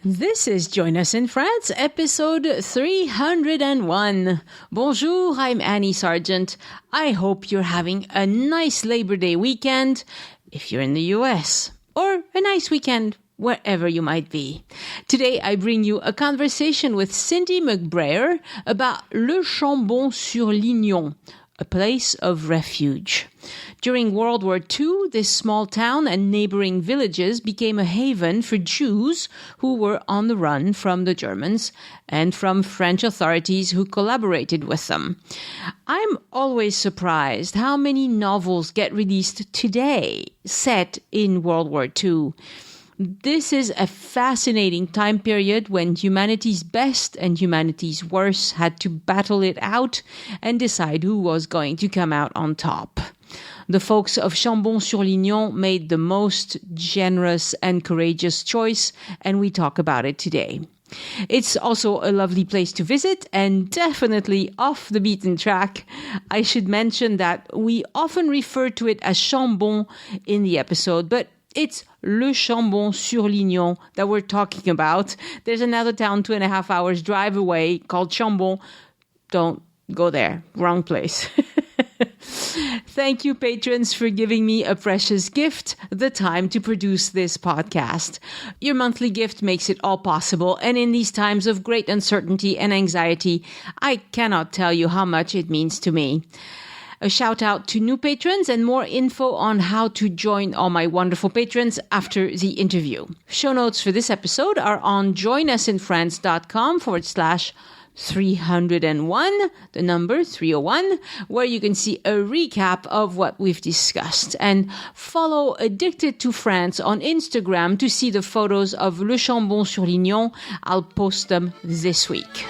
This is Join Us in France, episode 301. Bonjour, I'm Annie Sargent. I hope you're having a nice Labor Day weekend, if you're in the US, or a nice weekend wherever you might be. Today, I bring you a conversation with Cindy McBrayer about Chambon-sur-Lignon, a place of refuge. During World War II, this small town and neighboring villages became a haven for Jews who were on the run from the Germans and from French authorities who collaborated with them. I'm always surprised how many novels get released today set in World War II. This is a fascinating time period when humanity's best and humanity's worst had to battle it out and decide who was going to come out on top. The folks of Chambon-sur-Lignon made the most generous and courageous choice, and we talk about it today. It's also a lovely place to visit and definitely off the beaten track. I should mention that we often refer to it as Chambon in the episode, but it's Le Chambon-sur-Lignon that we're talking about. There's another town 2.5 hours drive away called Chambon. Don't go there. Wrong place. Thank you, patrons, for giving me a precious gift, the time to produce this podcast. Your monthly gift makes it all possible, and in these times of great uncertainty and anxiety, I cannot tell you how much it means to me. A shout out to new patrons and more info on how to join all my wonderful patrons after the interview. Show notes for this episode are on joinusinfrance.com/301, the number 301, where you can see a recap of what we've discussed. And follow Addicted to France on Instagram to see the photos of Le Chambon-sur-Lignon. I'll post them this week.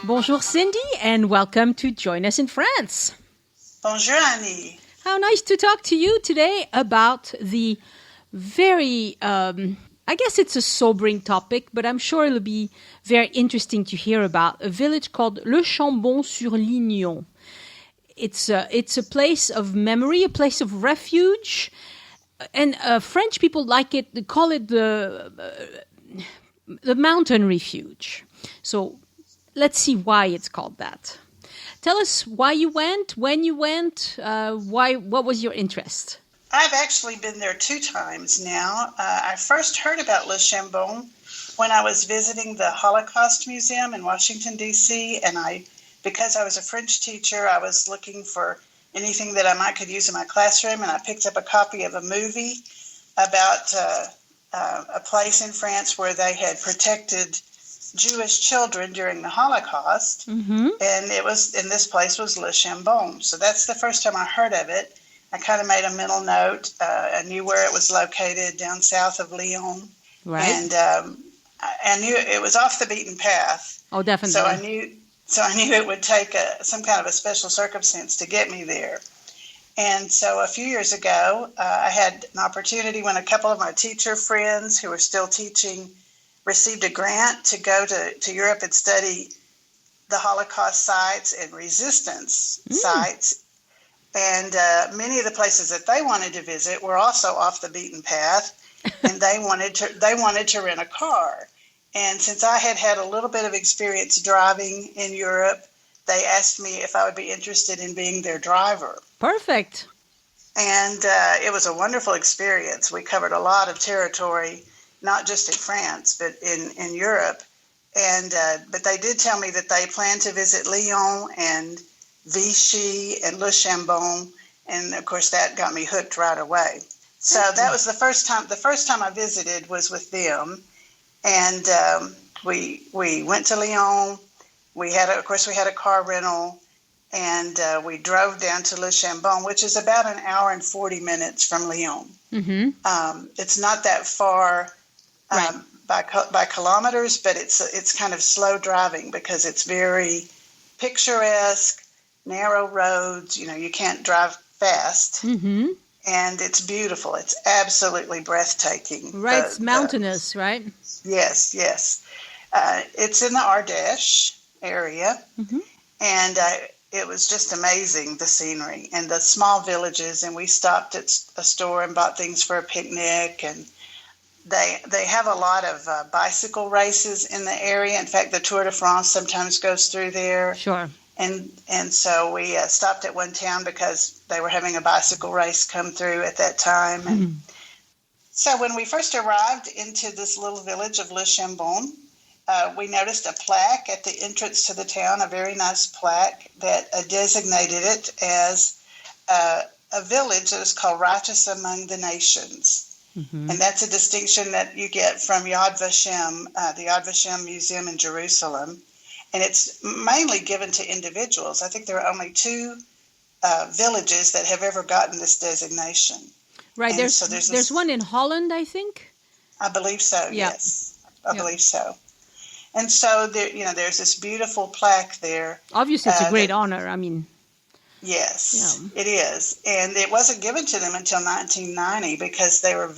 Bonjour, Cindy, and welcome to Join Us in France. Bonjour, Annie. How nice to talk to you today about the very, I guess it's a sobering topic, but I'm sure it'll be very interesting to hear about a village called Le Chambon-sur-Lignon. It's a place of memory, a place of refuge, and French people like it. They call it the mountain refuge. So let's see why it's called that. Tell us why you went, when you went, what was your interest? I've actually been there 2 times now. I first heard about Le Chambon when I was visiting the Holocaust Museum in Washington, D.C., and because I was a French teacher, I was looking for anything that I could use in my classroom, and I picked up a copy of a movie about a place in France where they had protected Jewish children during the Holocaust, and this place was Le Chambon. So that's the first time I heard of it. I kind of made a mental note. I knew where it was located, down south of Lyon, right? And I knew it was off the beaten path. Oh, definitely. So I knew it would take some kind of a special circumstance to get me there. And so a few years ago, I had an opportunity when a couple of my teacher friends who were still teaching received a grant to go to Europe and study the Holocaust sites and resistance sites. And many of the places that they wanted to visit were also off the beaten path, and they wanted to rent a car. And since I had a little bit of experience driving in Europe, they asked me if I would be interested in being their driver. Perfect. And it was a wonderful experience. We covered a lot of territory, not just in France, but in Europe. And but they did tell me that they planned to visit Lyon and Vichy and Le Chambon, and of course that got me hooked right away. So that was the first time. The first time I visited was with them, and we went to Lyon. We had a car rental, and we drove down to Le Chambon, which is about an hour and 40 minutes from Lyon. Mm-hmm. It's not that far by kilometers, but it's kind of slow driving because it's very picturesque, narrow roads. You can't drive fast. Mm-hmm. And it's beautiful. It's absolutely breathtaking. Right, it's mountainous, right? Yes. It's in the Ardèche area, and it was just amazing, the scenery and the small villages. And we stopped at a store and bought things for a picnic. And they have a lot of bicycle races in the area. In fact, the Tour de France sometimes goes through there. Sure. And so we stopped at one town because they were having a bicycle race come through at that time. And so when we first arrived into this little village of Le Chambon, we noticed a plaque at the entrance to the town, a very nice plaque that designated it as a village that is called Righteous Among the Nations. Mm-hmm. And that's a distinction that you get from Yad Vashem, the Yad Vashem Museum in Jerusalem. And it's mainly given to individuals. I think there are only 2 villages that have ever gotten this designation. Right. There's one in Holland, I think. I believe so. Yeah. Yes, I believe so. And so there's this beautiful plaque there. Obviously, it's a great honor. I mean. Yes, it is, and it wasn't given to them until 1990 because they were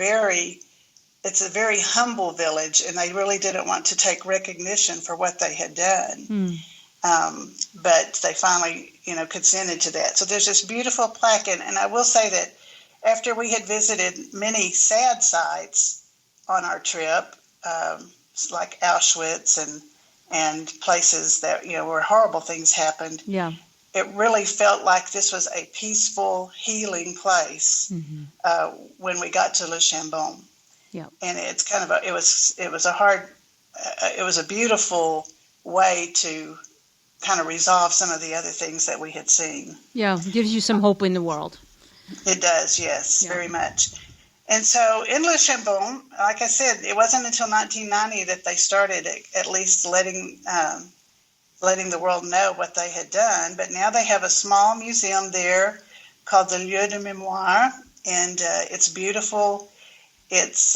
It's a very humble village, and they really didn't want to take recognition for what they had done. But they finally, consented to that. So there's this beautiful plaque, and I will say that after we had visited many sad sites on our trip, like Auschwitz and places that, where horrible things happened, it really felt like this was a peaceful, healing place when we got to Le Chambon. Yeah, and it's kind of it was a beautiful way to kind of resolve some of the other things that we had seen. Yeah, it gives you some hope in the world. It does, yes, very much. And so in Le Chambon, like I said, it wasn't until 1990 that they started at least letting the world know what they had done. But now they have a small museum there called the Lieu de Mémoire, and it's beautiful. It's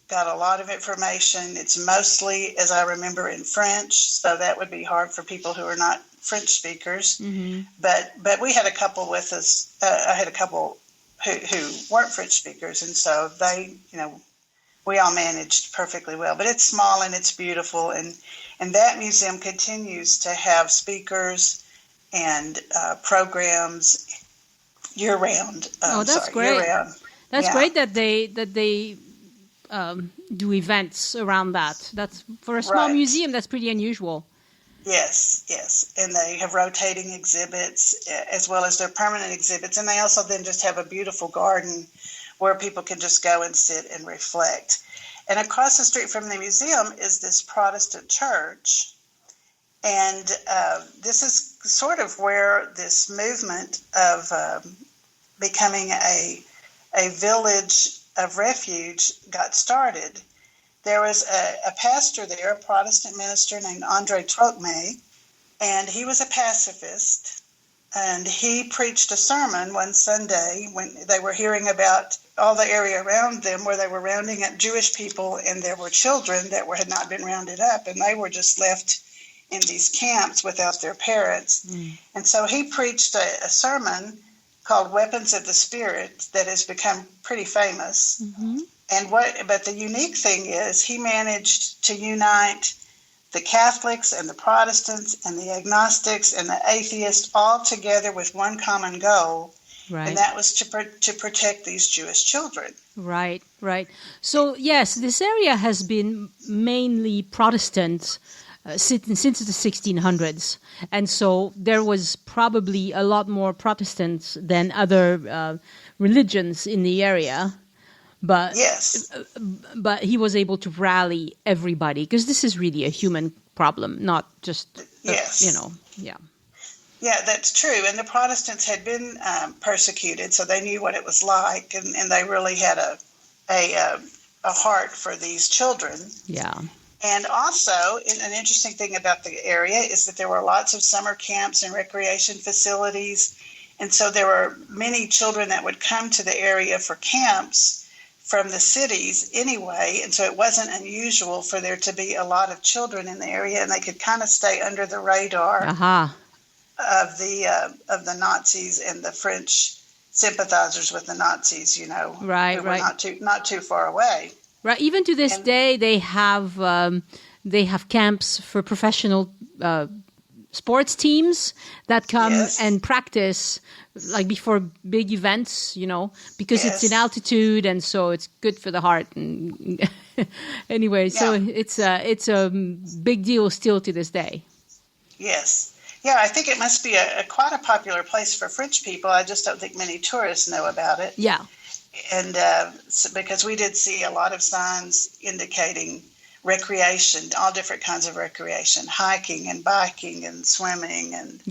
got a lot of information. It's mostly, as I remember, in French, so that would be hard for people who are not French speakers. Mm-hmm. But we had a couple with us. I had a couple who weren't French speakers, and so they, we all managed perfectly well. But it's small and it's beautiful, and that museum continues to have speakers and programs year round. That's great. Year round. That's great that they do events around that. That's for a small museum. That's pretty unusual. Yes, and they have rotating exhibits as well as their permanent exhibits, and they also then just have a beautiful garden where people can just go and sit and reflect. And across the street from the museum is this Protestant church, and this is sort of where this movement of becoming a village of refuge got started. There was a pastor there, a Protestant minister named André Trocmé, and he was a pacifist. And he preached a sermon one Sunday when they were hearing about all the area around them where they were rounding up Jewish people, and there were children that had not been rounded up, and they were just left in these camps without their parents. And so he preached a sermon called Weapons of the Spirit that has become pretty famous. But the unique thing is he managed to unite the Catholics and the Protestants and the agnostics and the atheists all together with one common goal, and that was to protect these Jewish children. Right. So, yes, this area has been mainly Protestant since the 1600s. And so there was probably a lot more Protestants than other religions in the area. But he was able to rally everybody because this is really a human problem, not just, Yeah, that's true. And the Protestants had been persecuted, so they knew what it was like, and they really had a heart for these children. Yeah. And also, an interesting thing about the area is that there were lots of summer camps and recreation facilities. And so there were many children that would come to the area for camps from the cities anyway. And so it wasn't unusual for there to be a lot of children in the area, and they could kind of stay under the radar of the Nazis and the French sympathizers with the Nazis, who were not too far away. Right. Even to this day, they have camps for professional sports teams that come and practice like before big events, because it's in altitude, and so it's good for the heart. And anyway, so it's a big deal still to this day. Yes. Yeah, I think it must be quite a popular place for French people. I just don't think many tourists know about it. Yeah. And because we did see a lot of signs indicating recreation, all different kinds of recreation, hiking and biking and swimming and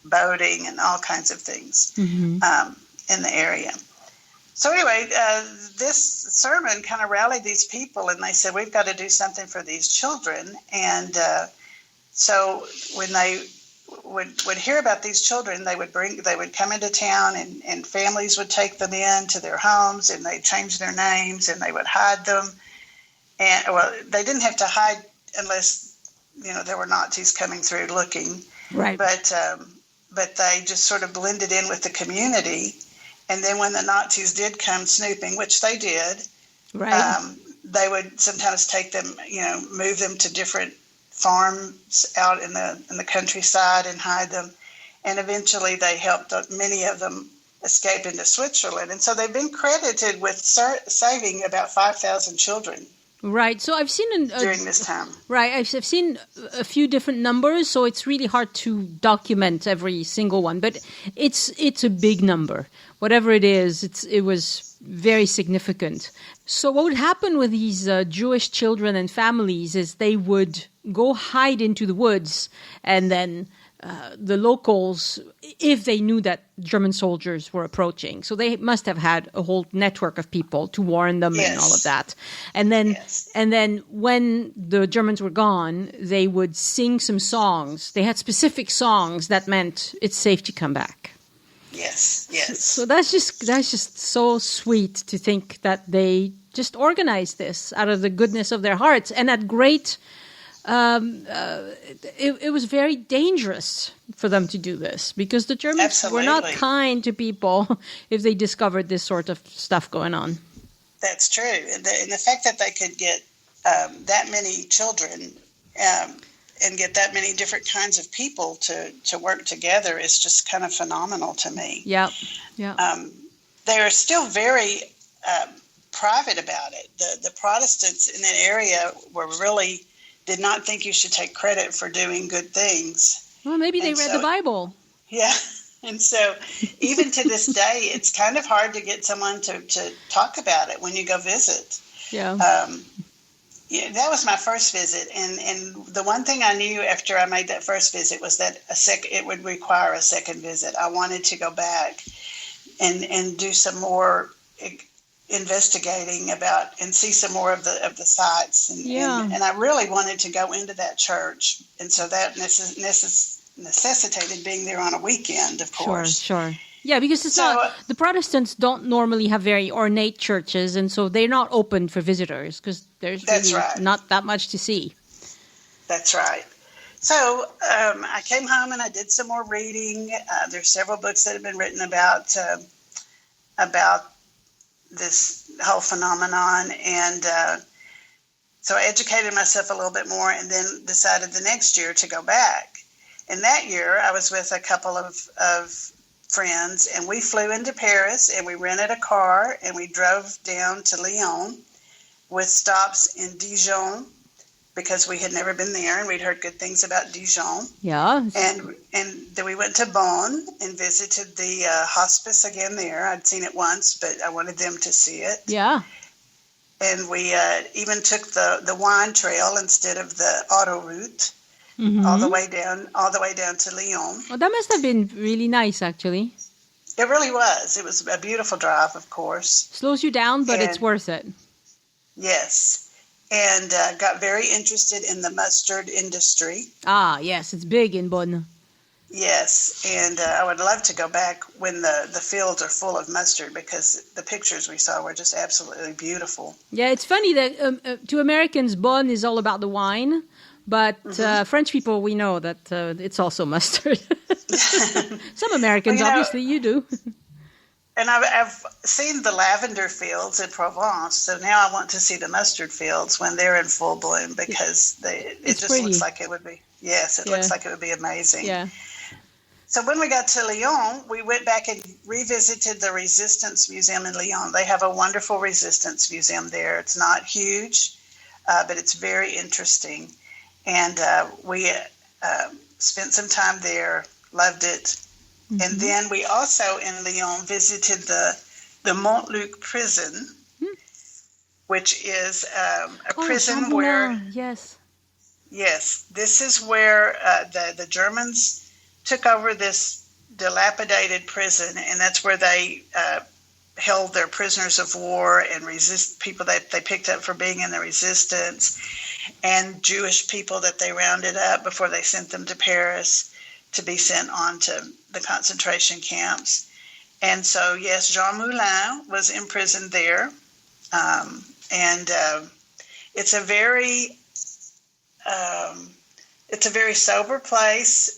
boating and all kinds of things in the area. So anyway, this sermon kind of rallied these people, and they said, we've got to do something for these children. And so when they would hear about these children, they would come into town, and families would take them in to their homes, and they'd change their names, and they would hide them. And they didn't have to hide unless there were Nazis coming through looking, right? But they just sort of blended in with the community. And then when the Nazis did come snooping, which they did, right, they would sometimes take them, move them to different farms out in the countryside and hide them. And eventually they helped many of them escape into Switzerland. And so they've been credited with saving about 5,000 children. Right. So I've seen during this time. Right. I've seen a few different numbers, so it's really hard to document every single one. But it's a big number. Whatever it is, it was very significant. So what would happen with these Jewish children and families is they would go hide into the woods, and then the locals, if they knew that German soldiers were approaching, so they must have had a whole network of people to warn them and all of that. And then when the Germans were gone, they would sing some songs. They had specific songs that meant it's safe to come back. Yes. So that's just so sweet to think that they just organized this out of the goodness of their hearts, and at great. It was very dangerous for them to do this, because the Germans were not kind to people if they discovered this sort of stuff going on. That's true. And the fact that they could get that many children and get that many different kinds of people to work together is just kind of phenomenal to me. Yeah. They're still very private about it. The Protestants in that area did not think you should take credit for doing good things. Well, maybe they read the Bible. Yeah. And so even to this day, it's kind of hard to get someone to talk about it when you go visit. Yeah. That was my first visit. And the one thing I knew after I made that first visit was that it would require a second visit. I wanted to go back and do some more investigating about and see some more of the sites, and I really wanted to go into that church, and so that necessitated being there on a weekend, of course. Sure. Yeah, because the Protestants don't normally have very ornate churches, and so they're not open for visitors because there's really not that much to see. That's right. So I came home and I did some more reading. There's several books that have been written about this whole phenomenon, and so I educated myself a little bit more, and then decided the next year to go back. And that year I was with a couple of friends, and we flew into Paris, and we rented a car, and we drove down to Lyon with stops in Dijon, because we had never been there, and we'd heard good things about Dijon. Yeah. And then we went to Bonn and visited the hospice again there. I'd seen it once, but I wanted them to see it. Yeah. And we even took the wine trail instead of the autoroute all the way down to Lyon. Well, that must have been really nice, actually. It really was. It was a beautiful drive, of course. Slows you down, but it's worth it. Yes. and got very interested in the mustard industry. Ah, yes, it's big in Bonn. Yes, and I would love to go back when the fields are full of mustard, because the pictures we saw were just absolutely beautiful. Yeah, it's funny that to Americans, Bonn is all about the wine, but French people, we know that it's also mustard. Some Americans, obviously, you do. And I've seen the lavender fields in Provence, so now I want to see the mustard fields when they're in full bloom, because it just pretty. Looks like it would be. Yes, it looks like it would be amazing. Yeah. So when we got to Lyon, we went back and revisited the Resistance Museum in Lyon. They have a wonderful Resistance Museum there. It's not huge, but it's very interesting. And we spent some time there, loved it. Mm-hmm. And then we also in Lyon visited the Montluc Prison, which is a prison Chambon, where... Yes, this is where the Germans took over this dilapidated prison, and that's where they held their prisoners of war and people that they picked up for being in the resistance, and Jewish people that they rounded up before they sent them to Paris to be sent on to the concentration camps. And so, yes, Jean Moulin was imprisoned there, and it's a very sober place.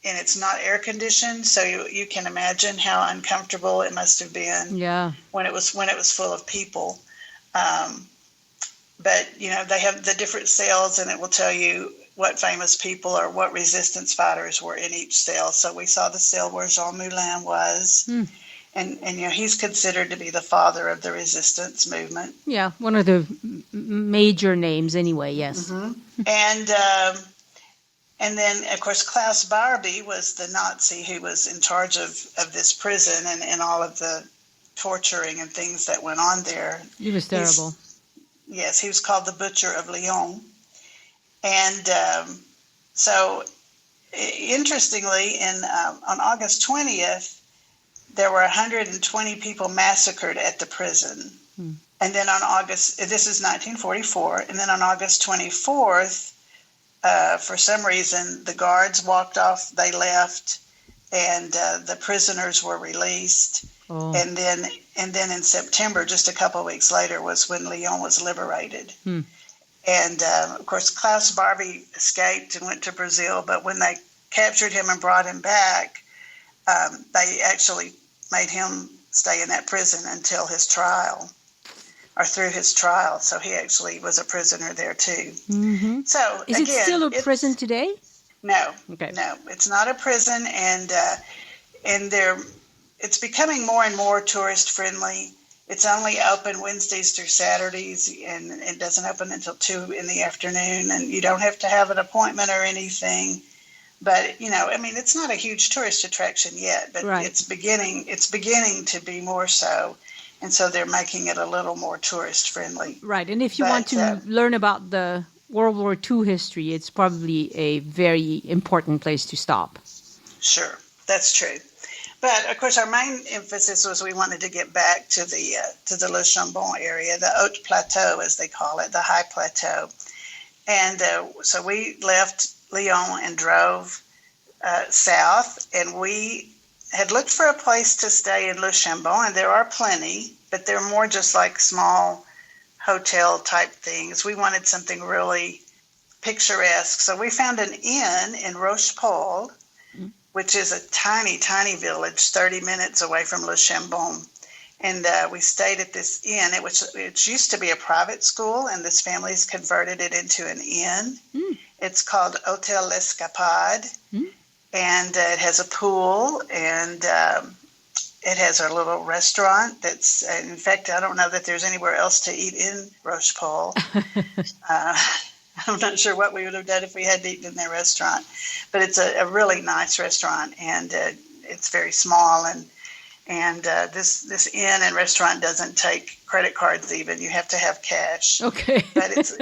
And it's not air conditioned, so you can imagine how uncomfortable it must have been. Yeah. When it was full of people. But they have the different cells, and it will tell you what famous people or what resistance fighters were in each cell. So we saw the cell where Jean Moulin was, and he's considered to be the father of the resistance movement. Yeah, one of the major names, anyway. Yes. Mm-hmm. And then, of course, Klaus Barbie was the Nazi who was in charge of this prison and all of the torturing and things that went on there. He was terrible. Yes, he was called the Butcher of Lyon. And so, interestingly, on August 20th, there were 120 people massacred at the prison. And then this is 1944, and then on August 24th, for some reason, the guards walked off, they left, and the prisoners were released. Oh. And then in September, just a couple of weeks later, was when Lyon was liberated. And, of course, Klaus Barbie escaped and went to Brazil, but when they captured him and brought him back, they actually made him stay in that prison until his trial. Or through his trial, so he actually was a prisoner there too. Mm-hmm. So is it still a prison today? No, no, it's not a prison, and it's becoming more and more tourist friendly. It's only open Wednesdays through Saturdays, and it doesn't open until 2 in the afternoon, and you don't have to have an appointment or anything. But it's not a huge tourist attraction yet, but it's beginning to be more so. And so they're making it a little more tourist-friendly. Right. And if you want to learn about the World War II history, it's probably a very important place to stop. Sure. That's true. But, of course, our main emphasis was we wanted to get back to the Le Chambon area, the Haute Plateau, as they call it, the high plateau. And so we left Lyon and drove south, and we had looked for a place to stay in Le Chambon, and there are plenty, but they're more just like small hotel type things. We wanted something really picturesque. So we found an inn in Rochepole, which is a tiny, tiny village, 30 minutes away from Le Chambon. And we stayed at this inn. It used to be a private school, and this family's converted it into an inn. It's called Hôtel L'Escapade. And it has a pool, and it has a little restaurant that's, in fact, I don't know that there's anywhere else to eat in Rochepole. I'm not sure what we would have done if we had eaten in their restaurant. But it's a really nice restaurant, and it's very small. And this inn and restaurant doesn't take credit cards even. You have to have cash. Okay. But it's...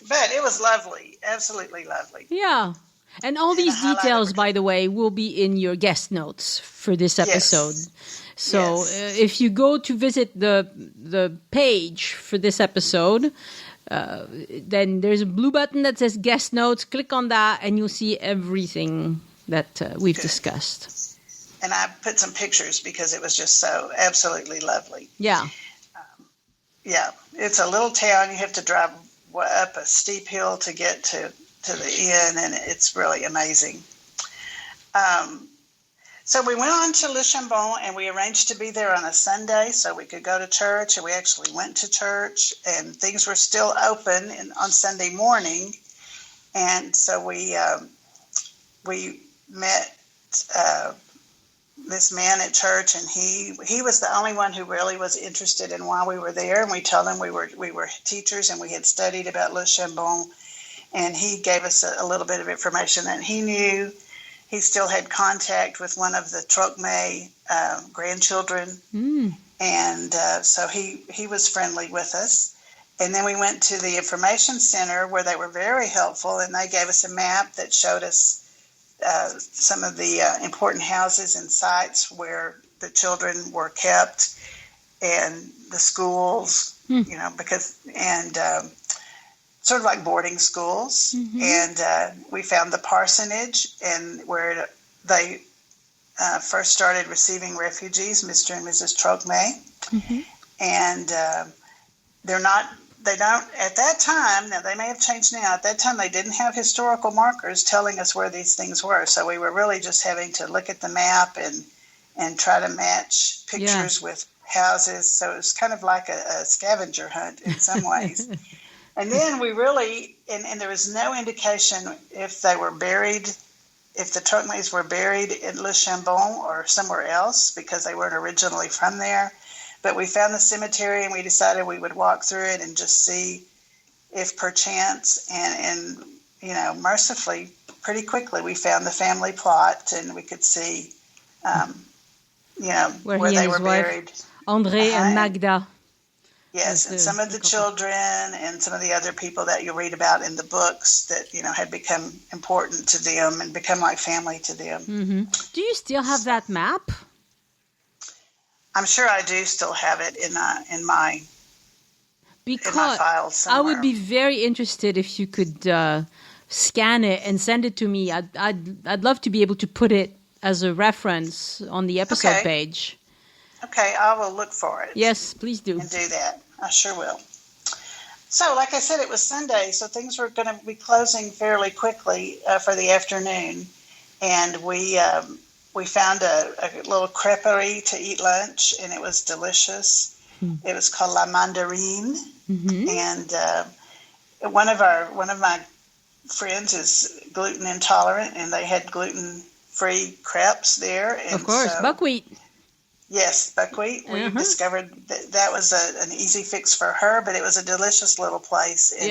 But it was lovely, absolutely lovely. Yeah. And all these details, by the way, will be in your guest notes for this episode. Yes. So if you go to visit the page for this episode, then there's a blue button that says guest notes. Click on that and you'll see everything that we've discussed. And I put some pictures because it was just so absolutely lovely. Yeah. It's a little town. You have to drive up a steep hill to get to the inn, and it's really amazing. So we went on to Le Chambon, and we arranged to be there on a Sunday so we could go to church, and we actually went to church, and things were still open on Sunday morning. And so we met this man at church, and he was the only one who really was interested in why we were there. And we told him we were teachers and we had studied about Le Chambon, and he gave us a little bit of information that he knew. He still had contact with one of the Trocmé grandchildren, and so he was friendly with us. And then we went to the information center where they were very helpful, and they gave us a map that showed us some of the important houses and sites where the children were kept, and the schools, sort of like boarding schools. And we found the parsonage, and where they first started receiving refugees, Mr. and Mrs. Trocmé. And they don't, at that time, now they may have changed now, at that time they didn't have historical markers telling us where these things were. So we were really just having to look at the map and try to match pictures with houses. So it was kind of like a scavenger hunt in some ways. And then we really, and there was no indication if they were buried, if the Trocmés were buried in Le Chambon or somewhere else, because they weren't originally from there. But we found the cemetery, and we decided we would walk through it and just see if perchance, and mercifully, pretty quickly, we found the family plot, and we could see, where they were buried. André and Magda. Yes, and some of the children and some of the other people that you read about in the books that, had become important to them and become like family to them. Do you still have that map? I'm sure I do still have it in my files somewhere. I would be very interested if you could scan it and send it to me. I'd love to be able to put it as a reference on the episode page. Okay, I will look for it. Yes, please do. And do that. I sure will. So, like I said, it was Sunday, so things were going to be closing fairly quickly for the afternoon, and we found a little creperie to eat lunch, and it was delicious. It was called La Mandarine, and one of my friends is gluten intolerant, and they had gluten-free crepes there. And of course, buckwheat. Yes, buckwheat. We discovered that was an easy fix for her, but it was a delicious little place, and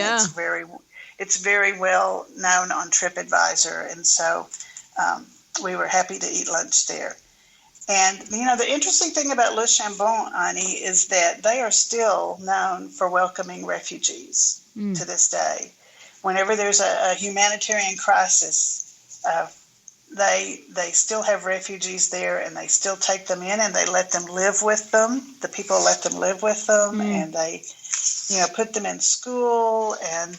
it's very well known on TripAdvisor, and so we were happy to eat lunch there. And the interesting thing about Le Chambon, Annie, is that they are still known for welcoming refugees to this day. Whenever there's a humanitarian crisis, they still have refugees there, and they still take them in, and they let them live with them. The people let them live with them, and they, put them in school, and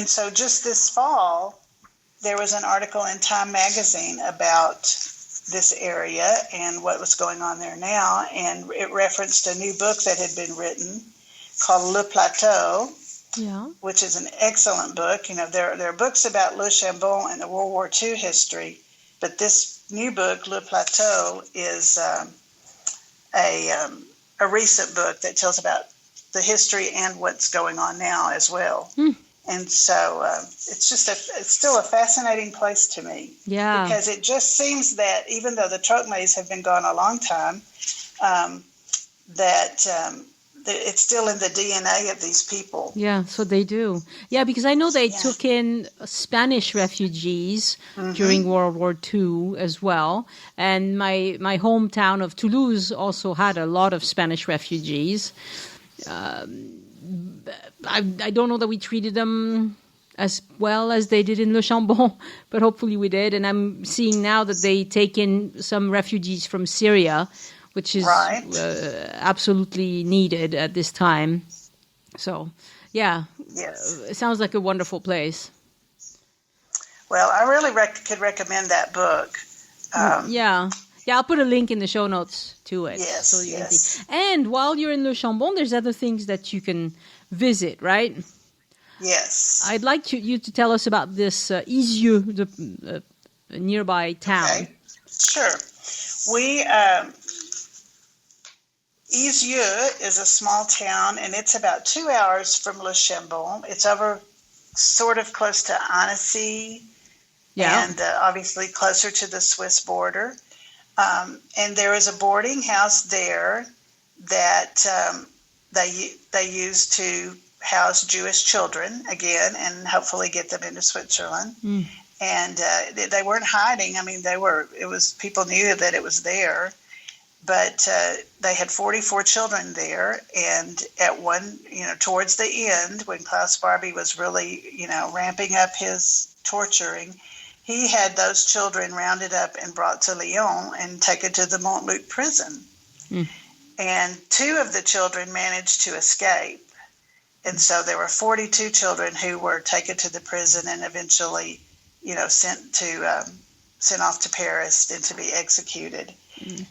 so just this fall, there was an article in Time magazine about this area and what was going on there now, and it referenced a new book that had been written called Le Plateau. Which is an excellent book. There are books about Le Chambon and the World War II history, but this new book, Le Plateau, is a recent book that tells about the history and what's going on now as well. And so it's still a fascinating place to me. Yeah. Because it just seems that even though the Trocmés have been gone a long time, it's still in the DNA of these people. Yeah, so they do. Yeah, because I know they took in Spanish refugees during World War II as well. And my hometown of Toulouse also had a lot of Spanish refugees. I don't know that we treated them as well as they did in Le Chambon, but hopefully we did. And I'm seeing now that they take in some refugees from Syria, which is absolutely needed at this time. So, yeah, it sounds like a wonderful place. Well, I really could recommend that book. Yeah, I'll put a link in the show notes to it. Yes, so you can see. And while you're in Le Chambon, there's other things that you can visit, right? Yes. I'd like you to tell us about this Izieu, the nearby town. Okay. Sure. Izieu is a small town, and it's about 2 hours from Le Chambon. It's over sort of close to Annecy, and obviously closer to the Swiss border. And there is a boarding house there that they use to house Jewish children again, and hopefully get them into Switzerland. And they weren't hiding. I mean, people knew that it was there, but they had 44 children there. And at towards the end, when Klaus Barbie was really, ramping up his torturing, he had those children rounded up and brought to Lyon and taken to the Montluc Prison. And 2 of the children managed to escape. And so there were 42 children who were taken to the prison and eventually, sent off to Paris and to be executed.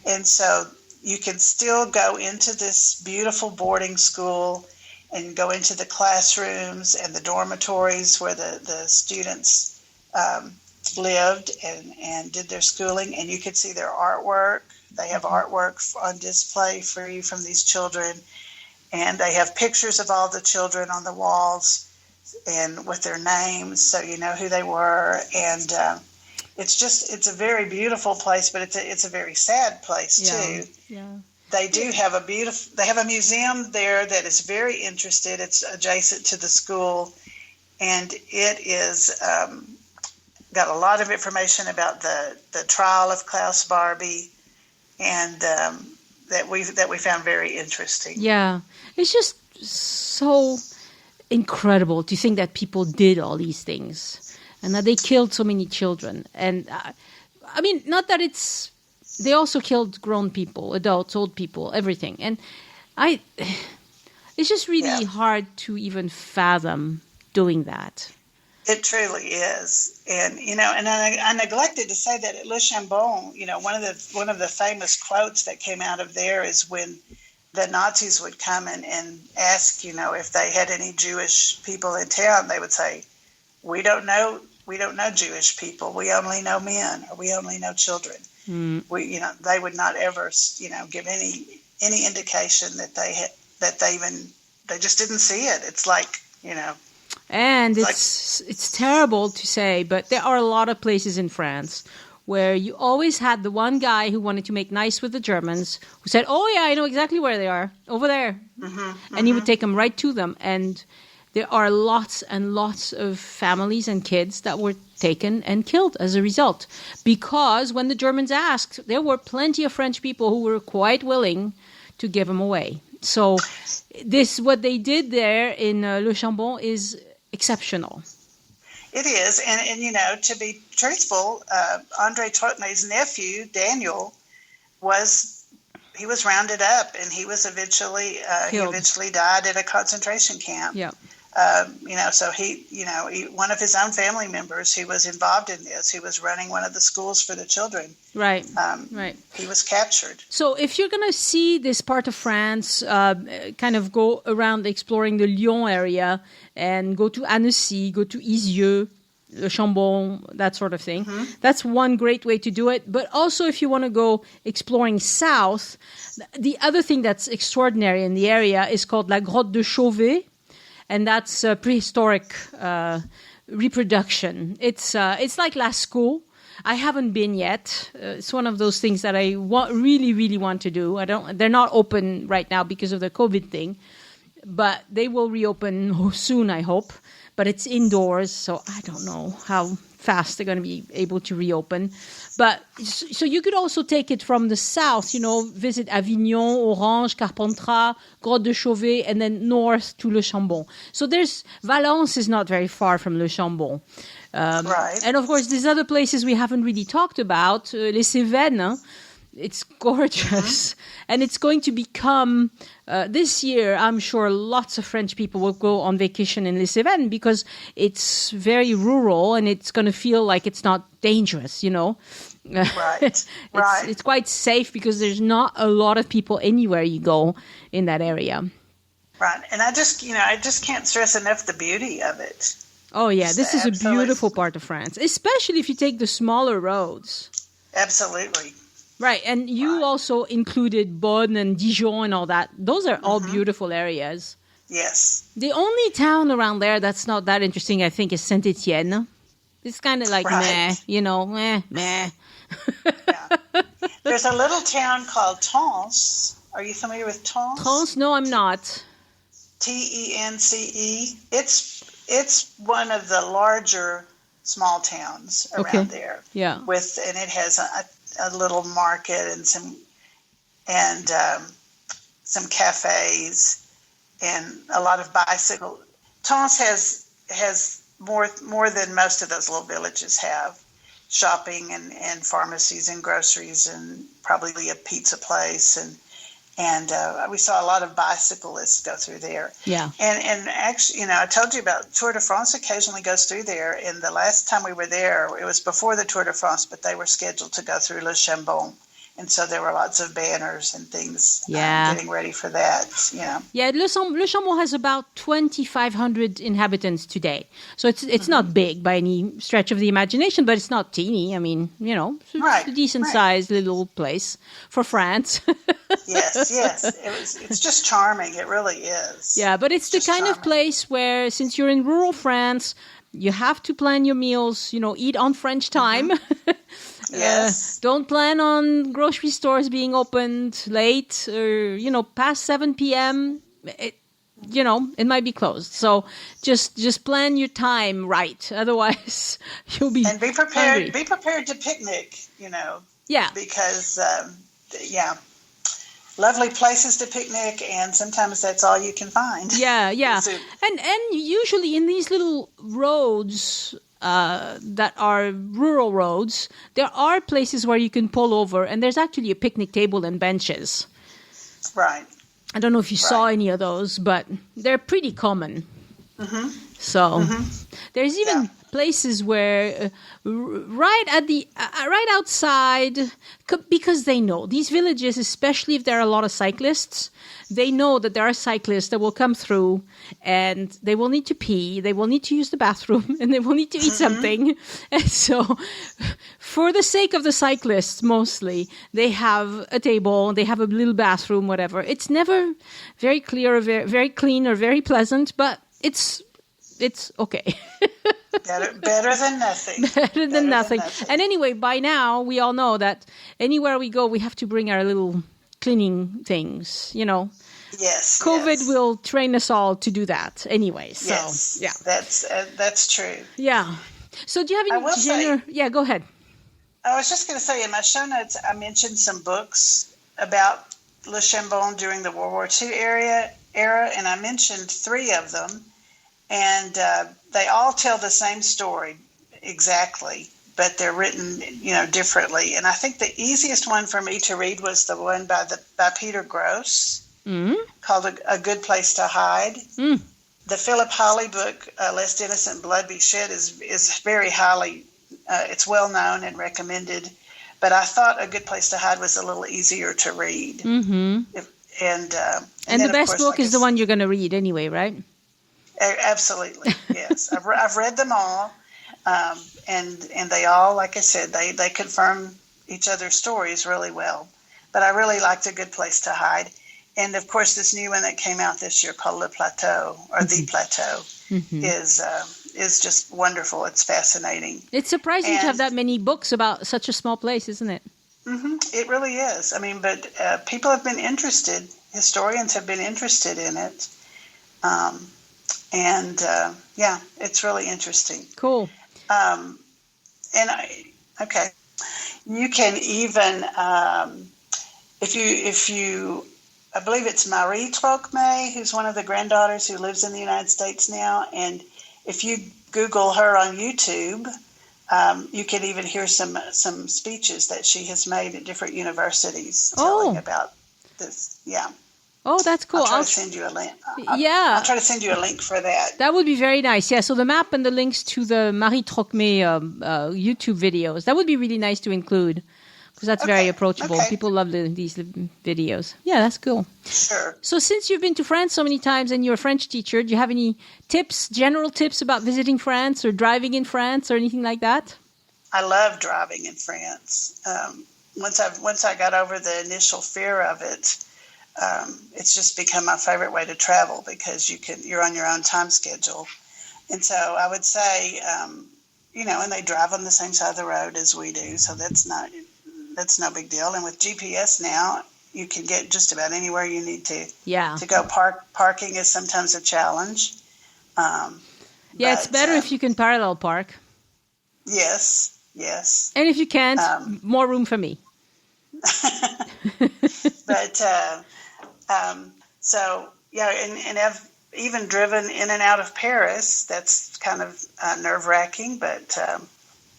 And so you can still go into this beautiful boarding school and go into the classrooms and the dormitories where the students lived and did their schooling, and you could see their artwork. They have artwork on display for you from these children, and they have pictures of all the children on the walls and with their names, so you know who they were. And it's a very beautiful place, but it's a very sad place too. They do have a museum there that is very interested. It's adjacent to the school, and it is got a lot of information about the trial of Klaus Barbie, and that we found very interesting. Yeah, it's just so incredible to think that people did all these things and that they killed so many children. And I mean, not that they also killed grown people, adults, old people, everything. And it's just really hard to even fathom doing that. It truly is. And, and I neglected to say that at Le Chambon, one of the famous quotes that came out of there is when the Nazis would come and ask, if they had any Jewish people in town, they would say, we don't know Jewish people. We only know men, or we only know children. They would not ever, give any indication that they just didn't see it. It's like, And it's terrible to say, but there are a lot of places in France where you always had the one guy who wanted to make nice with the Germans, who said, oh yeah, I know exactly where they are, over there. And he would take them right to them. And there are lots and lots of families and kids that were taken and killed as a result. Because when the Germans asked, there were plenty of French people who were quite willing to give them away. So what they did there in Le Chambon is exceptional. It is, and to be truthful, André Trotnay's nephew Daniel was rounded up, and he was eventually died at a concentration camp. Yeah. So one of his own family members who was involved in this, who was running one of the schools for the children. Right. He was captured. So if you're going to see this part of France, kind of go around exploring the Lyon area and go to Annecy, go to Izieu, Le Chambon, that sort of thing. That's one great way to do it. But also if you want to go exploring south, the other thing that's extraordinary in the area is called La Grotte de Chauvet. And that's prehistoric reproduction. It's like Lascaux. I haven't been yet. It's one of those things that I really, really want to do. They're not open right now because of the COVID thing, but they will reopen soon, I hope. But it's indoors, so I don't know how fast they're going to be able to reopen. But so you could also take it from the south, visit Avignon, Orange, Carpentras, Grotte de Chauvet, and then north to Le Chambon. So Valence is not very far from Le Chambon. Right. And of course, there's other places we haven't really talked about. Les Cévennes, it's gorgeous. And it's going to become, this year, I'm sure lots of French people will go on vacation in Les Cévennes because it's very rural and it's going to feel like it's not dangerous, Right. It's quite safe because there's not a lot of people anywhere you go in that area. Right. And I just can't stress enough the beauty of it. Oh, yeah. This is a beautiful part of France, especially if you take the smaller roads. Absolutely. Right. And you also included Bonn and Dijon and all that. Those are all beautiful areas. Yes. The only town around there that's not that interesting, I think, is Saint-Étienne. It's kind of like meh. Yeah. There's a little town called Tence. Are you familiar with Tence? Tence? No, I'm not. Tence. It's one of the larger small towns around there. Yeah. And it has a little market and some cafes and a lot of bicycle. Tence has more than most of those little villages have. Shopping and pharmacies and groceries and probably a pizza place and we saw a lot of bicyclists go through there. Yeah. And actually, I told you about Tour de France occasionally goes through there. And the last time we were there, it was before the Tour de France, but they were scheduled to go through Le Chambon. And so there were lots of banners and things getting ready for that. Yeah. Yeah, Le Chambon has about 2,500 inhabitants today. So it's not big by any stretch of the imagination, but it's not teeny. I mean, it's a decent-sized little place for France. Yes. It's just charming. It really is. Yeah, but it's the kind of place where, since you're in rural France, you have to plan your meals, eat on French time. Yes. Don't plan on grocery stores being opened late or, past 7 p.m. It might be closed. So just plan your time right. Otherwise, you'll be And be prepared. hungry. Be prepared to picnic, Yeah. Because, lovely places to picnic, and sometimes that's all you can find. Yeah. And usually in these little roads that are rural roads, there are places where you can pull over, and there's actually a picnic table and benches. Right. I don't know if you saw any of those, but they're pretty common. Mm-hmm. So there's even places where right outside, because they know these villages, especially if there are a lot of cyclists, they know that there are cyclists that will come through and they will need to pee, they will need to use the bathroom, and they will need to eat something. And so for the sake of the cyclists, mostly, they have a table, they have a little bathroom, whatever. It's never very clear or very clean or very pleasant, but it's okay. Better than nothing. Better than nothing. And anyway, by now, we all know that anywhere we go, we have to bring our little cleaning things, Yes. COVID will train us all to do that anyway. So, yes, yeah. That's true. Yeah. So do you have any genre? Yeah, go ahead. I was just going to say, in my show notes, I mentioned some books about Le Chambon during the World War II era, and I mentioned 3 of them. And they all tell the same story exactly, but they're written, differently. And I think the easiest one for me to read was the one by Peter Gross, called A Good Place to Hide. The Philip Hawley book, Lest Innocent Blood Be Shed, is very highly, it's well known and recommended. But I thought A Good Place to Hide was a little easier to read. And the best book is the one you're going to read anyway, right? Absolutely, yes. I've read them all, and they all, like I said, they confirm each other's stories really well. But I really liked A Good Place to Hide, and of course, this new one that came out this year called Le Plateau or The Plateau is just wonderful. It's fascinating. It's surprising to have that many books about such a small place, isn't it? It really is. I mean, but people have been interested. Historians have been interested in it. And it's really interesting. Cool. Okay. You can even, if you, I believe it's Marie Trocmé, who's one of the granddaughters who lives in the United States now. And if you Google her on YouTube, you can even hear some speeches that she has made at different universities telling about this. Yeah. Oh, that's cool. I'll try to send you a link. I'll try to send you a link for that. That would be very nice. Yeah, so the map and the links to the Marie Trocmé YouTube videos, that would be really nice to include because that's very approachable. Okay. People love these videos. Yeah, that's cool. Sure. So since you've been to France so many times and you're a French teacher, do you have any general tips about visiting France or driving in France or anything like that? I love driving in France. Once I got over the initial fear of it, it's just become my favorite way to travel because you're on your own time schedule. And so I would say, and they drive on the same side of the road as we do. So that's no big deal. And with GPS now, you can get just about anywhere you need to go. Parking is sometimes a challenge. It's better if you can parallel park. Yes. And if you can't, more room for me. But and I've even driven in and out of Paris. That's kind of nerve-wracking, but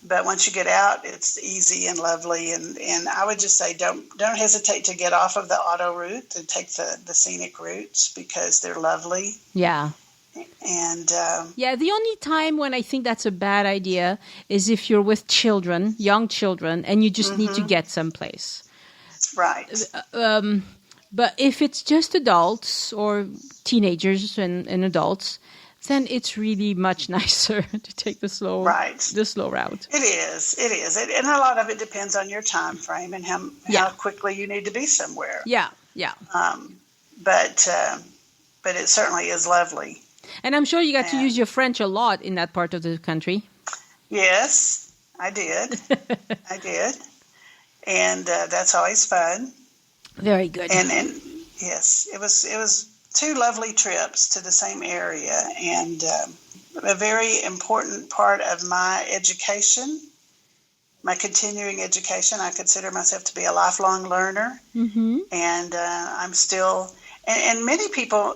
once you get out, it's easy and lovely. And I would just say don't hesitate to get off of the auto route and take the scenic routes because they're lovely. Yeah. And the only time when I think that's a bad idea is if you're with children, young children, and you just need to get someplace. Right. But if it's just adults or teenagers and adults, then it's really much nicer to take the slow route. It is. And a lot of it depends on your time frame and how quickly you need to be somewhere. Yeah. But it certainly is lovely. And I'm sure you got to use your French a lot in that part of the country. Yes, I did. And that's always fun. Very good. And yes, it was 2 lovely trips to the same area, and a very important part of my education, my continuing education. I consider myself to be a lifelong learner, and I'm still. And many people,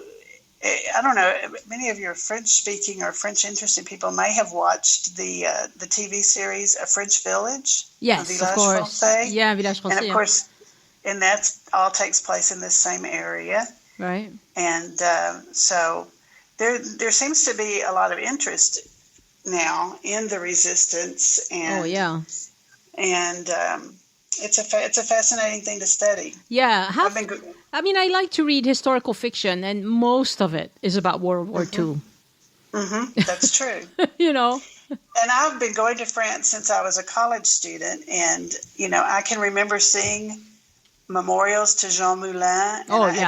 I don't know, many of your French-speaking or French-interested people may have watched the TV series A French Village. Yes, of course. Francais. Yeah, Village Francais. And of course, and that all takes place in this same area. Right. And so there seems to be a lot of interest now in the resistance. And, And it's a fascinating thing to study. Yeah. I like to read historical fiction, and most of it is about World War II. That's true. And I've been going to France since I was a college student, and I can remember seeing memorials to Jean Moulin, and I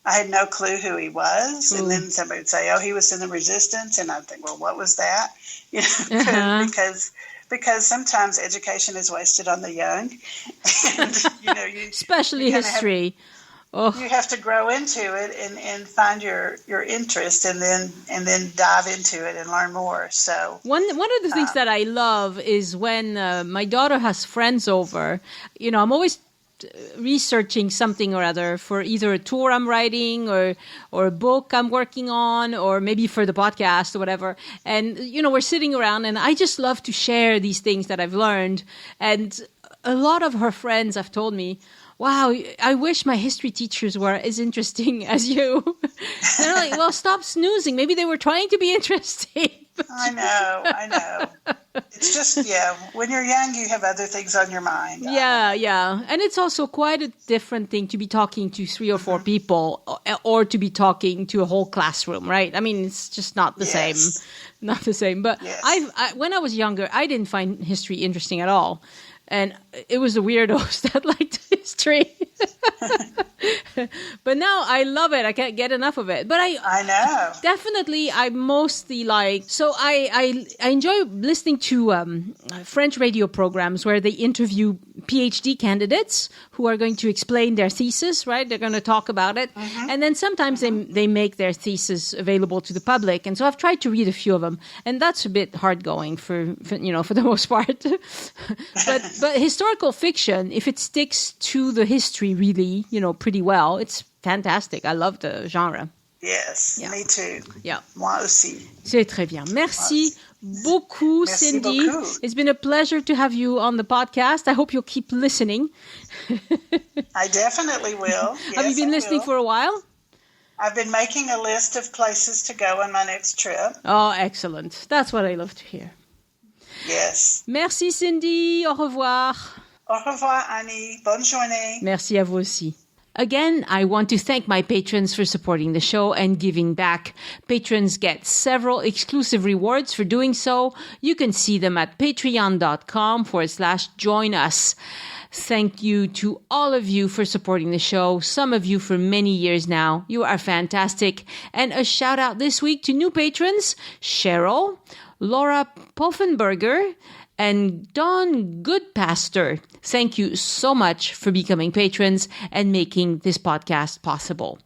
had no clue who he was. And then somebody would say, "Oh, he was in the resistance," and I'd think, "Well, what was that?" Because sometimes education is wasted on the young, and especially history. You have to grow into it and find your interest, and then dive into it and learn more. So one of the things that I love is when my daughter has friends over. I'm always researching something or other for either a tour I'm writing or a book I'm working on, or maybe for the podcast or whatever. And, we're sitting around, and I just love to share these things that I've learned. And a lot of her friends have told me, wow, I wish my history teachers were as interesting as you. And I'm like, well, stop snoozing. Maybe they were trying to be interesting. I know. It's just, when you're young, you have other things on your mind. Yeah. And it's also quite a different thing to be talking to 3 or 4 people or to be talking to a whole classroom, right? I mean, it's just not the same. Not the same. But when I was younger, I didn't find history interesting at all. And it was the weirdos that liked history. But now I love it. I can't get enough of it. But I know. Definitely, I mostly like... So I enjoy listening to French radio programs where they interview PhD candidates who are going to explain their thesis, right? They're going to talk about it. Mm-hmm. And then sometimes they make their thesis available to the public. And so I've tried to read a few of them. And that's a bit hard going for the most part. But historical fiction, if it sticks to the history really, pretty well, it's fantastic. I love the genre. Yes, yeah. Me too. Yeah. Moi aussi. C'est très bien. Merci beaucoup, Merci Cindy. Beaucoup. It's been a pleasure to have you on the podcast. I hope you'll keep listening. I definitely will. Yes, have you been listening for a while? I've been making a list of places to go on my next trip. Oh, excellent. That's what I love to hear. Yes. Merci, Cindy. Au revoir. Au revoir, Annie. Bonne journée. Merci à vous aussi. Again, I want to thank my patrons for supporting the show and giving back. Patrons get several exclusive rewards for doing so. You can see them at patreon.com/join us. Thank you to all of you for supporting the show. Some of you for many years now. You are fantastic. And a shout out this week to new patrons, Cheryl, Laura Poffenberger, and Don Goodpaster. Thank you so much for becoming patrons and making this podcast possible.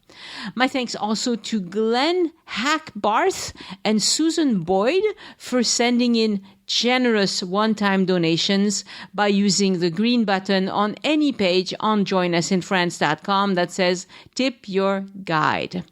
My thanks also to Glenn Hackbarth and Susan Boyd for sending in generous one-time donations by using the green button on any page on joinusinfrance.com that says Tip Your Guide.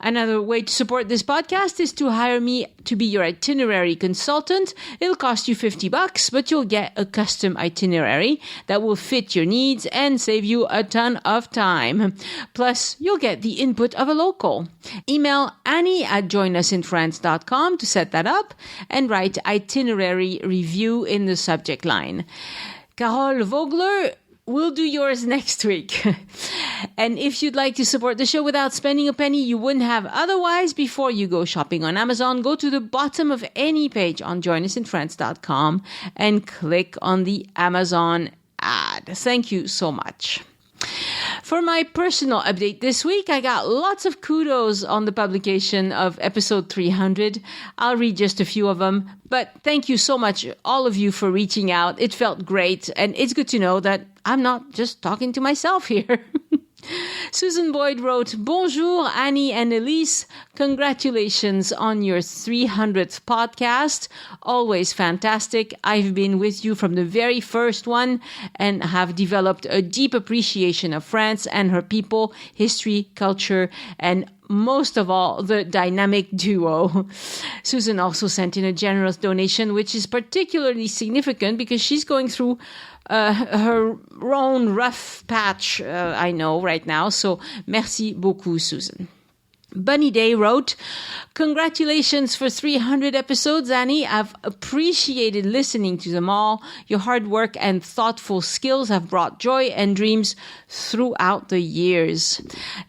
Another way to support this podcast is to hire me to be your itinerary consultant. It'll cost you $50, but you'll get a custom itinerary that will fit your needs and save you a ton of time. Plus, you'll get the input of a local. Email Annie@joinusinfrance.com to set that up and write itinerary review in the subject line. Carole Vogler will do yours next week. And if you'd like to support the show without spending a penny you wouldn't have otherwise before you go shopping on Amazon, go to the bottom of any page on joinusinfrance.com and click on the Amazon ad. Thank you so much. For my personal update this week, I got lots of kudos on the publication of episode 300. I'll read just a few of them, but thank you so much, all of you, for reaching out. It felt great, and it's good to know that I'm not just talking to myself here. Susan Boyd wrote, Bonjour, Annie and Elise. Congratulations on your 300th podcast. Always fantastic. I've been with you from the very first one and have developed a deep appreciation of France and her people, history, culture, and most of all, the dynamic duo. Susan also sent in a generous donation, which is particularly significant because she's going through her own rough patch, I know, right now. So, merci beaucoup, Susan. Bunny Day wrote, Congratulations for 300 episodes, Annie. I've appreciated listening to them all. Your hard work and thoughtful skills have brought joy and dreams throughout the years.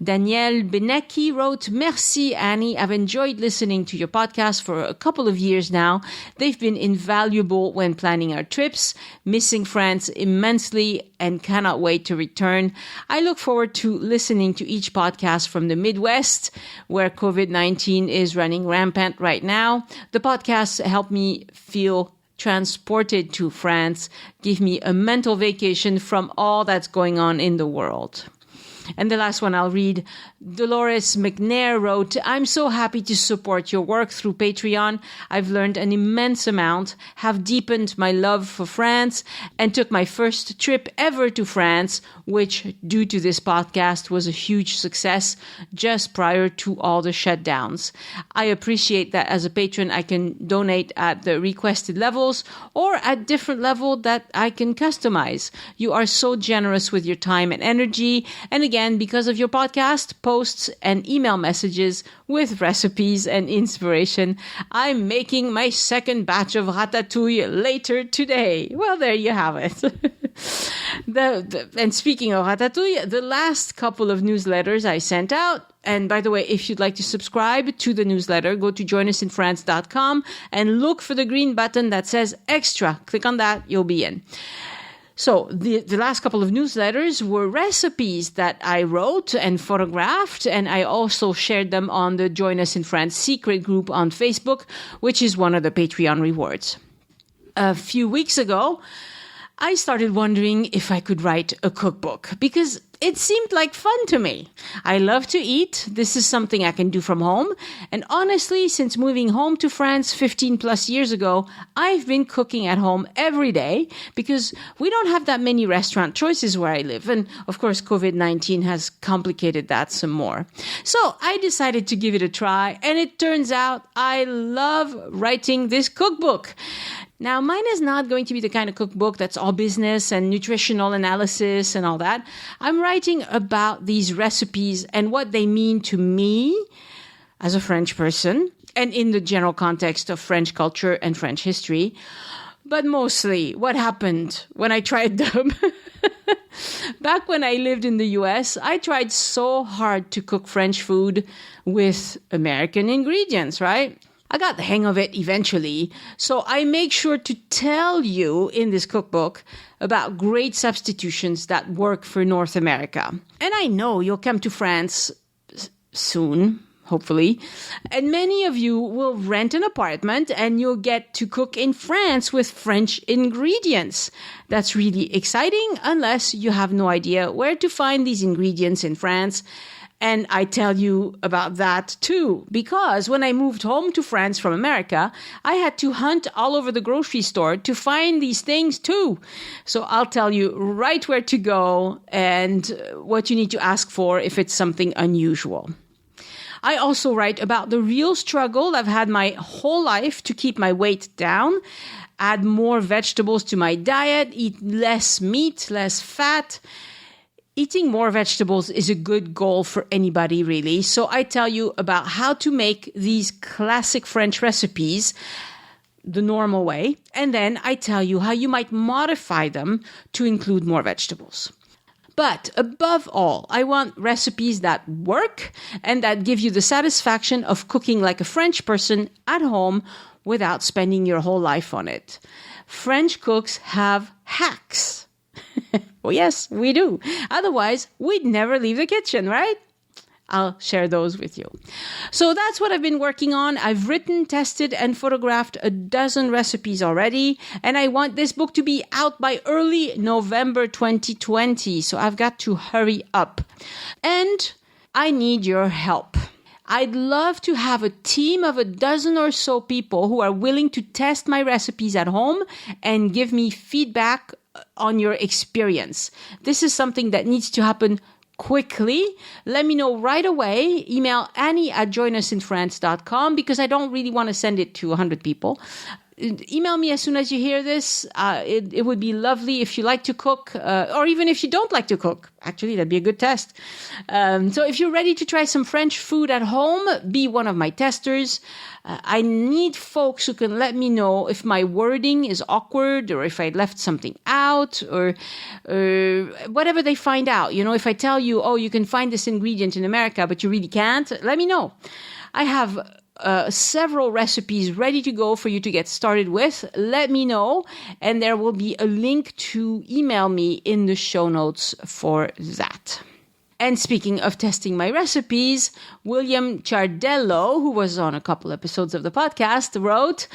Danielle Benecki wrote, Merci, Annie. I've enjoyed listening to your podcast for a couple of years now. They've been invaluable when planning our trips, missing France immensely and cannot wait to return. I look forward to listening to each podcast from the Midwest, where COVID-19 is running rampant right now. The podcasts help me feel transported to France, give me a mental vacation from all that's going on in the world. And the last one I'll read. Dolores McNair wrote, I'm so happy to support your work through Patreon. I've learned an immense amount, have deepened my love for France, and took my first trip ever to France, which, due to this podcast, was a huge success just prior to all the shutdowns. I appreciate that as a patron, I can donate at the requested levels or at different level that I can customize. You are so generous with your time and energy. And again, because of your podcast, posts, and email messages with recipes and inspiration, I'm making my second batch of ratatouille later today. Well, there you have it. And speaking of ratatouille, the last couple of newsletters I sent out, and by the way, if you'd like to subscribe to the newsletter, go to joinusinfrance.com and look for the green button that says extra. Click on that, you'll be in. So the last couple of newsletters were recipes that I wrote and photographed, and I also shared them on the Join Us in France secret group on Facebook, which is one of the Patreon rewards. A few weeks ago, I started wondering if I could write a cookbook because it seemed like fun to me. I love to eat. This is something I can do from home. And honestly, since moving home to France 15 plus years ago, I've been cooking at home every day because we don't have that many restaurant choices where I live. And of course, COVID-19 has complicated that some more. So I decided to give it a try. And it turns out I love writing this cookbook. Now, mine is not going to be the kind of cookbook that's all business and nutritional analysis and all that. I'm writing about these recipes and what they mean to me as a French person and in the general context of French culture and French history. But mostly what happened when I tried them. Back when I lived in the US, I tried so hard to cook French food with American ingredients, right? I got the hang of it eventually, so I make sure to tell you in this cookbook about great substitutions that work for North America. And I know you'll come to France soon, hopefully, and many of you will rent an apartment and you'll get to cook in France with French ingredients. That's really exciting unless you have no idea where to find these ingredients in France. And I tell you about that too, because when I moved home to France from America, I had to hunt all over the grocery store to find these things too. So I'll tell you right where to go and what you need to ask for if it's something unusual. I also write about the real struggle I've had my whole life to keep my weight down, add more vegetables to my diet, eat less meat, less fat. Eating more vegetables is a good goal for anybody, really. So I tell you about how to make these classic French recipes the normal way. And then I tell you how you might modify them to include more vegetables. But above all, I want recipes that work and that give you the satisfaction of cooking like a French person at home without spending your whole life on it. French cooks have hacks. Well, yes, we do. Otherwise, we'd never leave the kitchen, right? I'll share those with you. So that's what I've been working on. I've written, tested, and photographed a dozen recipes already. And I want this book to be out by early November 2020. So I've got to hurry up. And I need your help. I'd love to have a team of a dozen or so people who are willing to test my recipes at home and give me feedback on your experience. This is something that needs to happen quickly. Let me know right away. Email Annie@joinusinfrance.com because I don't really want to send it to 100 people. Email me as soon as you hear this. It would be lovely if you like to cook, or even if you don't like to cook. Actually, that'd be a good test. So if you're ready to try some French food at home, be one of my testers. I need folks who can let me know if my wording is awkward or if I left something out or whatever they find out. You know, if I tell you, oh, you can find this ingredient in America, but you really can't, let me know. I have several recipes ready to go for you to get started with. Let me know, and there will be a link to email me in the show notes for that. And speaking of testing my recipes, William Ciardello, who was on a couple episodes of the podcast, wrote,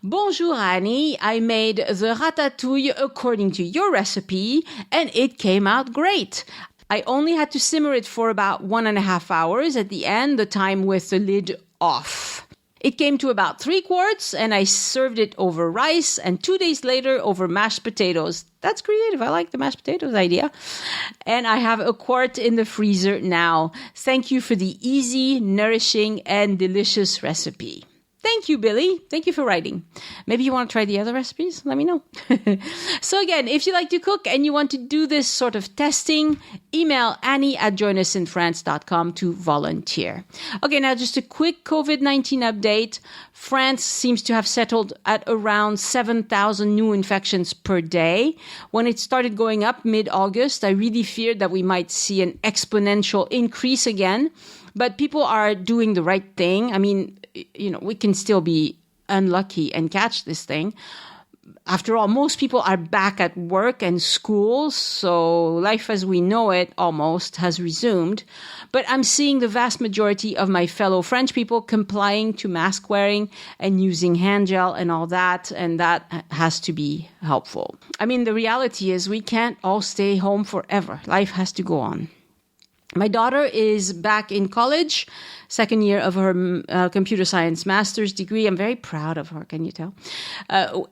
"Bonjour Annie, I made the ratatouille according to your recipe, and it came out great. I only had to simmer it for about 1.5 hours at the end, the time with the lid off. It came to about 3 quarts, and I served it over rice, and 2 days later over mashed potatoes." That's creative. I like the mashed potatoes idea. "And I have a quart in the freezer now. Thank you for the easy, nourishing, and delicious recipe." Thank you, Billy. Thank you for writing. Maybe you want to try the other recipes? Let me know. So again, if you like to cook and you want to do this sort of testing, email Annie@joinusinfrance.com to volunteer. Okay, now just a quick COVID-19 update. France seems to have settled at around 7,000 new infections per day. When it started going up mid-August, I really feared that we might see an exponential increase again. But people are doing the right thing. I mean, you know, we can still be unlucky and catch this thing. After all, most people are back at work and school, so life as we know it almost has resumed. But I'm seeing the vast majority of my fellow French people complying to mask wearing and using hand gel and all that, and that has to be helpful. I mean, the reality is we can't all stay home forever. Life has to go on. My daughter is back in college, second year of her computer science master's degree. I'm very proud of her, can you tell?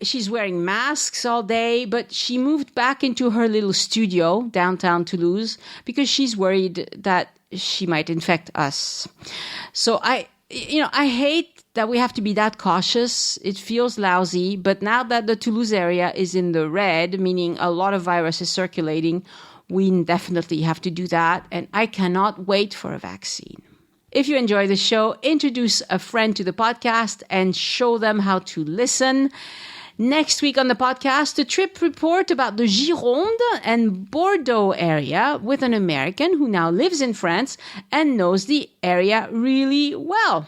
She's wearing masks all day, but she moved back into her little studio downtown Toulouse because she's worried that she might infect us. So I hate that we have to be that cautious. It feels lousy, but now that the Toulouse area is in the red, meaning a lot of virus is circulating, we definitely have to do that, and I cannot wait for a vaccine. If you enjoy the show, introduce a friend to the podcast and show them how to listen. Next week on the podcast, a trip report about the Gironde and Bordeaux area with an American who now lives in France and knows the area really well.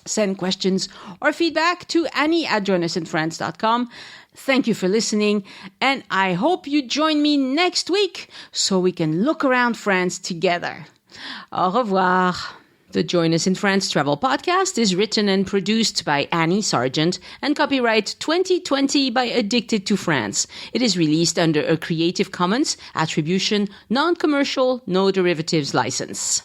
Send questions or feedback to Annie@joinusinfrance.com. Thank you for listening, and I hope you join me next week so we can look around France together. Au revoir. The Join Us in France Travel Podcast is written and produced by Annie Sargent and copyright 2020 by Addicted to France. It is released under a Creative Commons Attribution, Non-Commercial, No Derivatives license.